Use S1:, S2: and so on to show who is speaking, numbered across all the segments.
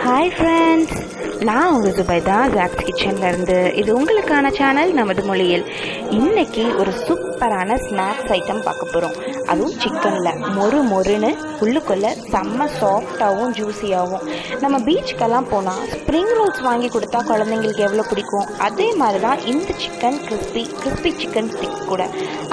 S1: Hi friends, நான் உங்கள் Zubaida Jacks கிச்சன்லேருந்து. இது உங்களுக்கான சேனல் நமது மொழியில். இன்றைக்கி ஒரு சூப்பரான ஸ்நாக்ஸ் ஐட்டம் பார்க்க போகிறோம். அதுவும் சிக்கனில் மொறுன்னு உள்ளுக்குள்ளே செம்ம சாஃப்டாகவும் ஜூஸியாகவும். நம்ம பீச்சுக்கெல்லாம் போனால் ஸ்ப்ரிங் ரோல்ஸ் வாங்கி கொடுத்தா குழந்தைங்களுக்கு எவ்வளோ பிடிக்கும், அதே மாதிரி தான் இந்த சிக்கன் கிறிஸ்பி சிக்கன் ஸ்டிக் கூட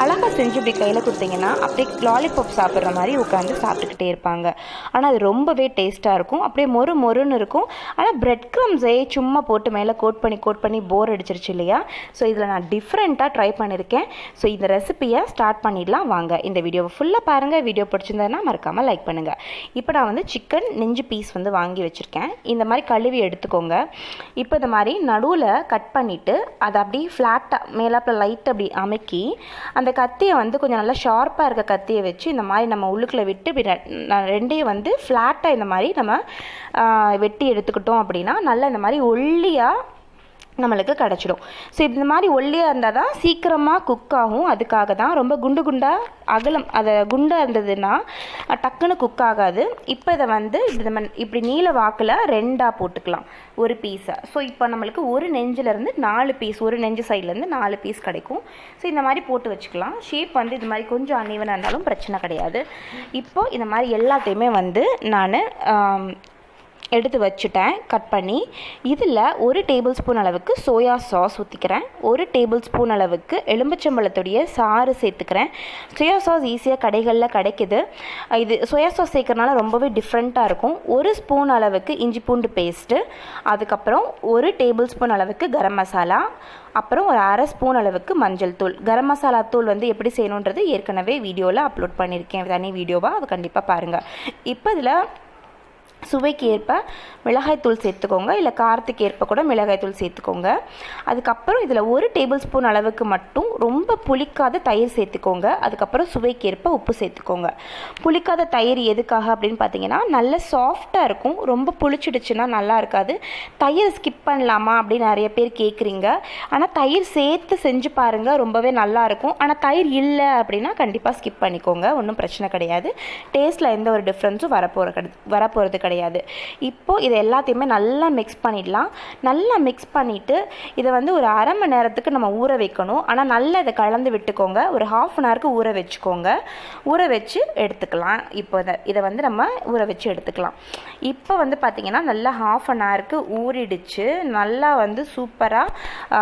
S1: அழகாக செஞ்சு இப்படி கையில் கொடுத்தீங்கன்னா அப்படியே லாலிபாப் சாப்பிட்ற மாதிரி உட்காந்து சாப்பிட்டுக்கிட்டே இருப்பாங்க. ஆனால் அது ரொம்பவே டேஸ்ட்டாக இருக்கும். அப்படியே மொறுன்னு இருக்கும். ஆனால் பிரெட் க்ரம்ஸே சும்மா போட்டு மேலே கோட் பண்ணி போர் அடிச்சிருச்சு இல்லையா? ஸோ இதில் நான் டிஃப்ரெண்ட்டாக ட்ரை பண்ணியிருக்கேன். ஸோ இந்த ரெசிபியை ஸ்டார்ட் பண்ணிடலாம் வாங்க. இந்த வீடியோவை ஃபுல்லாக பாருங்கள். வீடியோ பிடிச்சிருந்ததுன்னா மறக்காமல் லைக் பண்ணுங்கள். இப்போ நான் வந்து சிக்கன் நெஞ்சு பீஸ் வந்து வாங்கி வச்சுருக்கேன். இந்த மாதிரி கழுவி எடுத்துக்கோங்க. இப்போ இந்த மாதிரி நடுவில் கட் பண்ணிவிட்டு அதை அப்படியே ஃப்ளாட்டாக மேலாப்பில் லைட்டாக அப்படி அமைக்கி அந்த கத்தியை வந்து கொஞ்சம் நல்லா ஷார்ப்பாக இருக்க கத்தியை வச்சு இந்த மாதிரி நம்ம உள்ளுக்குள்ளே விட்டு ரெண்டையும் வந்து ஃப்ளாட்டாக இந்த மாதிரி நம்ம வெட்டி எடுத்துக்கிட்டோம் அப்படின்னா நல்லா இந்த மாதிரி ஒல்லியாக நம்மளுக்கு கிடச்சிடும். ஸோ இந்த மாதிரி ஒல்லியாக இருந்தால் தான் சீக்கிரமாக குக் ஆகும். அதுக்காக தான் ரொம்ப குண்டாக அகலம் அதை குண்டாக இருந்ததுன்னா டக்குன்னு குக் ஆகாது. இப்போ இதை வந்து இப்படி நீல வாக்கில் ரெண்டாக போட்டுக்கலாம் ஒரு பீஸை. ஸோ இப்போ நம்மளுக்கு ஒரு நெஞ்சிலேருந்து 4 பீஸ், ஒரு நெஞ்சு சைட்லேருந்து 4 பீஸ் கிடைக்கும். ஸோ இந்த மாதிரி போட்டு வச்சுக்கலாம். ஷேப் வந்து இது மாதிரி கொஞ்சம் அன்ஈவனாக இருந்தாலும் பிரச்சனை கிடையாது. இப்போது இந்த மாதிரி எல்லாத்தையுமே வந்து நான் எடுத்து வச்சுட்டேன் கட் பண்ணி. இதில் 1 டேபிள் ஸ்பூன் அளவுக்கு சோயா சாஸ் ஊற்றிக்கிறேன். 1 டேபிள் ஸ்பூன் அளவுக்கு எலும்புச்சம்பழத்துடைய சாறு சேர்த்துக்கிறேன். சோயா சாஸ் ஈஸியாக கடைகளில் கிடைக்குது. இது சோயா சாஸ் சேர்க்கறனால ரொம்பவே டிஃப்ரெண்ட்டாக இருக்கும். 1 ஸ்பூன் அளவுக்கு இஞ்சி பூண்டு பேஸ்ட்டு, அதுக்கப்புறம் 1 டேபிள் ஸ்பூன் அளவுக்கு கரம் மசாலா, அப்புறம் ஒரு 1/2 ஸ்பூன் அளவுக்கு மஞ்சள் தூள். கரம் மசாலா தூள் வந்து எப்படி செய்யணுன்றது ஏற்கனவே வீடியோவில் அப்லோட் பண்ணியிருக்கேன், தனி வீடியோவாக, அதை கண்டிப்பாக பாருங்கள். இப்போ இதில் சுவைக்கு ஏற்ப மிளகாய்த்தூள் சேர்த்துக்கோங்க, இல்லை காரத்துக்கு ஏற்ப கூட மிளகாய்த்தூள் சேர்த்துக்கோங்க. அதுக்கப்புறம் இதில் 1 டேபிள் ஸ்பூன் அளவுக்கு மட்டும் ரொம்ப புளிக்காத தயிர் சேர்த்துக்கோங்க. அதுக்கப்புறம் சுவைக்கு ஏற்ப உப்பு சேர்த்துக்கோங்க. புளிக்காத தயிர் எதுக்காக அப்படின்னு பார்த்தீங்கன்னா நல்ல சாஃப்டாக இருக்கும். ரொம்ப புளிச்சிடுச்சுன்னா நல்லா இருக்காது. தயிர் ஸ்கிப் பண்ணலாமா அப்படின்னு நிறைய பேர் கேட்குறீங்க. ஆனால் தயிர் சேர்த்து செஞ்சு பாருங்கள், ரொம்பவே நல்லாயிருக்கும். ஆனால் தயிர் இல்லை அப்படின்னா கண்டிப்பாக ஸ்கிப் பண்ணிக்கோங்க, ஒன்றும் பிரச்சனை கிடையாது. டேஸ்ட்டில் எந்த ஒரு டிஃப்ரென்ஸும் வரப்போகிறது கிடையாது. இப்போது இதை எல்லாத்தையுமே நல்லா மிக்ஸ் பண்ணிடலாம். நல்லா மிக்ஸ் பண்ணிவிட்டு இதை வந்து ஒரு 1/2 மணி நேரத்துக்கு நம்ம ஊற வைக்கணும். ஆனால் நல்லா இதை கலந்து விட்டுக்கோங்க. ஒரு 1/2 அன் ஹவருக்கு ஊற வச்சுக்கோங்க. ஊற வச்சு எடுத்துக்கலாம். இப்போ இதை வந்து நம்ம ஊற வச்சு எடுத்துக்கலாம். இப்போ வந்து பார்த்திங்கன்னா நல்லா 1/2 அன் ஹவருக்கு ஊறிடுச்சு. நல்லா வந்து சூப்பராக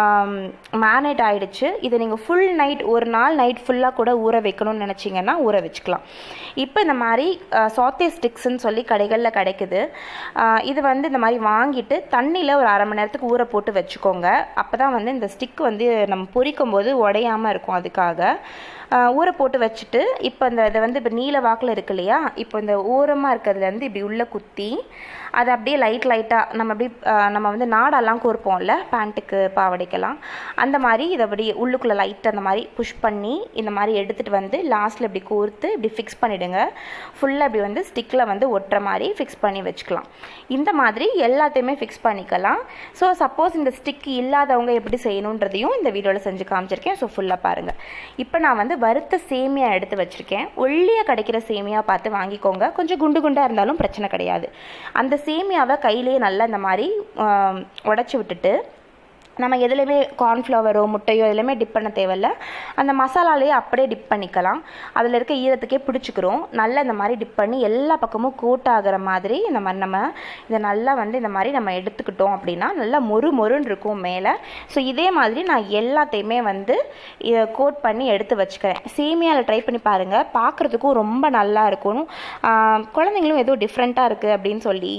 S1: மேரினேட் ஆகிடுச்சு. இதை நீங்கள் ஃபுல் நைட், ஒரு நாள் நைட் ஃபுல்லாக கூட ஊற வைக்கணும்னு நினச்சிங்கன்னா ஊற வச்சுக்கலாம். இப்போ இந்த மாதிரி சாத்தே ஸ்டிக்ஸ்ன்னு சொல்லி கடைகளில் கிடைக்குது. இது வந்து இந்த மாதிரி வாங்கிட்டு தண்ணியில் ஒரு 1/2 மணி நேரத்துக்கு ஊற போட்டு வச்சுக்கோங்க. அப்போ தான் வந்து இந்த ஸ்டிக் வந்து நம்ம பொரிக்கும் போது உடையாமல் இருக்கும். அதுக்காக ஊற போட்டு வச்சுட்டு இப்போ இதை வந்து இப்போ நீல வாக்கில் இருக்கு இல்லையா? இப்போ இந்த ஓரமாக இருக்கிறதுலேருந்து இப்படி உள்ளே குத்தி அதை அப்படியே லைட்டாக நம்ம வந்து நாடெல்லாம் கோர்ப்போம்ல பேண்ட்டுக்கு பாவடைக்கெல்லாம், அந்த மாதிரி இதை அப்படி உள்ளுக்குள்ளே லைட்டாக அந்த மாதிரி புஷ் பண்ணி இந்த மாதிரி எடுத்துகிட்டு வந்து லாஸ்ட்டில் இப்படி கோர்த்து இப்படி ஃபிக்ஸ் பண்ணிவிடுங்க. ஃபுல்லாக இப்படி வந்து ஸ்டிக்கில் வந்து ஒட்டுற மாதிரி ஃபிக்ஸ் பண்ணி வச்சுக்கலாம். இந்த மாதிரி எல்லாத்தையுமே ஃபிக்ஸ் பண்ணிக்கலாம். ஸோ சப்போஸ் இந்த ஸ்டிக் இல்லாதவங்க எப்படி செய்யணுன்றதையும் இந்த வீடியோவில் செஞ்சு காமிச்சிருக்கேன். ஸோ ஃபுல்லாக பாருங்கள். இப்போ நான் வந்து வறுத்த சேமியா எடுத்து வச்சுருக்கேன். ஒல்லியாக கிடைக்கிற சேமியா பார்த்து வாங்கிக்கோங்க. கொஞ்சம் குண்டாக இருந்தாலும் பிரச்சனை கிடையாது. அந்த சேமியாவை கையிலேயே நல்லா இந்த மாதிரி உடச்சி விட்டுட்டு நம்ம எதுலேயுமே கார்ன்ஃப்ளவரோ முட்டையோ எதுலேயுமே டிப் பண்ண தேவையில்ல. அந்த மசாலாலேயே அப்படியே டிப் பண்ணிக்கலாம். அதில் இருக்க ஈரத்துக்கே பிடிச்சிக்கிறோம். நல்லா இந்த மாதிரி டிப் பண்ணி எல்லா பக்கமும் கோட் ஆகிற மாதிரி இந்த மாதிரி நம்ம இதை நல்லா வந்து இந்த மாதிரி நம்ம எடுத்துக்கிட்டோம் அப்படின்னா நல்லா மொறுன்னு இருக்கும் மேலே. ஸோ இதே மாதிரி நான் எல்லாத்தையுமே வந்து இதை கோட் பண்ணி எடுத்து வச்சுக்கிறேன். சேமியாவில் ட்ரை பண்ணி பாருங்கள், பார்க்குறதுக்கும் ரொம்ப நல்லா இருக்கும். குழந்தைங்களும் ஏதோ டிஃப்ரெண்ட்டாக இருக்குது அப்படின்னு சொல்லி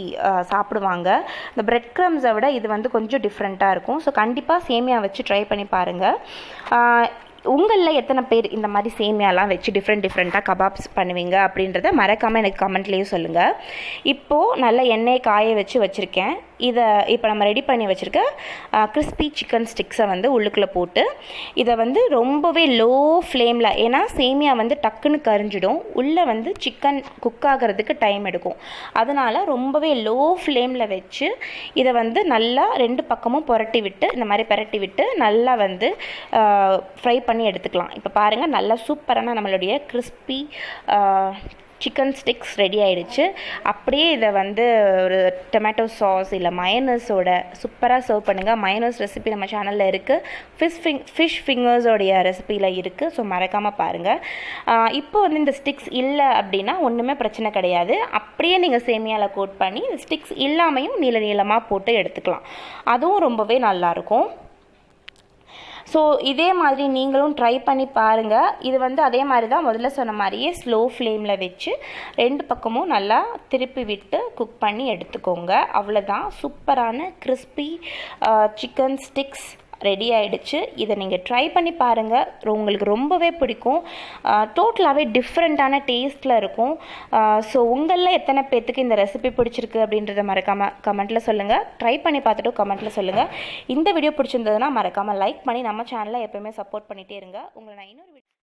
S1: சாப்பிடுவாங்க. இந்த பிரெட் க்ரம்ஸை விட இது வந்து கொஞ்சம் டிஃப்ரெண்ட்டாக இருக்கும். ஸோ கண்டிப்பாக சேமியா வச்சு ட்ரை பண்ணி பாருங்கள். உங்களில் எத்தனை பேர் இந்த மாதிரி சேமியாலாம் வச்சு டிஃப்ரெண்ட்டாக கபாப்ஸ் பண்ணுவீங்க அப்படின்றத மறக்காமல் எனக்கு கமெண்ட்லேயும் சொல்லுங்கள். இப்போது நல்லா எண்ணெயை காய வச்சுருக்கேன். இதை இப்போ நம்ம ரெடி பண்ணி வச்சுருக்க கிறிஸ்பி சிக்கன் ஸ்டிக்ஸை வந்து உள்ளுக்குள்ளே போட்டு இதை வந்து ரொம்பவே லோ ஃப்ளேமில், ஏன்னா சேமியா வந்து டக்குன்னு கரிஞ்சிடும், உள்ளே வந்து சிக்கன் குக் ஆகிறதுக்கு டைம் எடுக்கும். அதனால் ரொம்பவே லோ ஃப்ளேமில் வச்சு இதை வந்து நல்லா 2 பக்கமும் புரட்டி விட்டு நல்லா வந்து ஃப்ரை பண்ணி எடுத்துக்கலாம். இப்போ பாருங்கள், நல்லா சூப்பரான நம்மளுடைய கிறிஸ்பி சிக்கன் ஸ்டிக்ஸ் ரெடி ஆகிடுச்சு. அப்படியே இதை வந்து ஒரு டொமேட்டோ சாஸ் இல்லை மயனஸோட சூப்பராக சர்வ் பண்ணுங்கள். மயனஸ் ரெசிபி நம்ம சேனலில் இருக்குது, ஃபிஷ் ஃபிங்கர்ஸோடைய ரெசிபியில் இருக்குது. ஸோ மறக்காமல் பாருங்கள். இப்போ வந்து இந்த ஸ்டிக்ஸ் இல்லை அப்படின்னா ஒன்றுமே பிரச்சனை கிடையாது. அப்படியே நீங்கள் சேமியாவில் கோட் பண்ணி ஸ்டிக்ஸ் இல்லாமையும் நீளமாக போட்டு எடுத்துக்கலாம். அதுவும் ரொம்பவே நல்லாயிருக்கும். ஸோ இதே மாதிரி நீங்களும் ட்ரை பண்ணி பாருங்கள். இது வந்து அதே மாதிரி தான் முதல்ல சொன்ன மாதிரியே ஸ்லோ ஃப்ளேமில் வச்சு 2 பக்கமும் நல்லா திருப்பி விட்டு குக் பண்ணி எடுத்துக்கோங்க. அவ்வளோதான், சூப்பரான கிறிஸ்பி சிக்கன் ஸ்டிக்ஸ் ரெடி ஆகிடுச்சு. இதை நீங்கள் ட்ரை பண்ணி பாருங்கள், உங்களுக்கு ரொம்பவே பிடிக்கும். டோட்டலாகவே டிஃப்ரெண்ட்டான டேஸ்ட்டில் இருக்கும். ஸோ உங்களில் எத்தனை பேர்த்துக்கு இந்த ரெசிபி பிடிச்சிருக்கு அப்படின்றத மறக்காமல் கமெண்ட்டில் சொல்லுங்கள். ட்ரை பண்ணி பார்த்துட்டு கமெண்ட்டில் சொல்லுங்கள். இந்த வீடியோ பிடிச்சிருந்ததுன்னா மறக்காமல் லைக் பண்ணி நம்ம சேனலை எப்போயுமே சப்போர்ட் பண்ணிகிட்டே இருங்க. உங்களை நான் இன்னொரு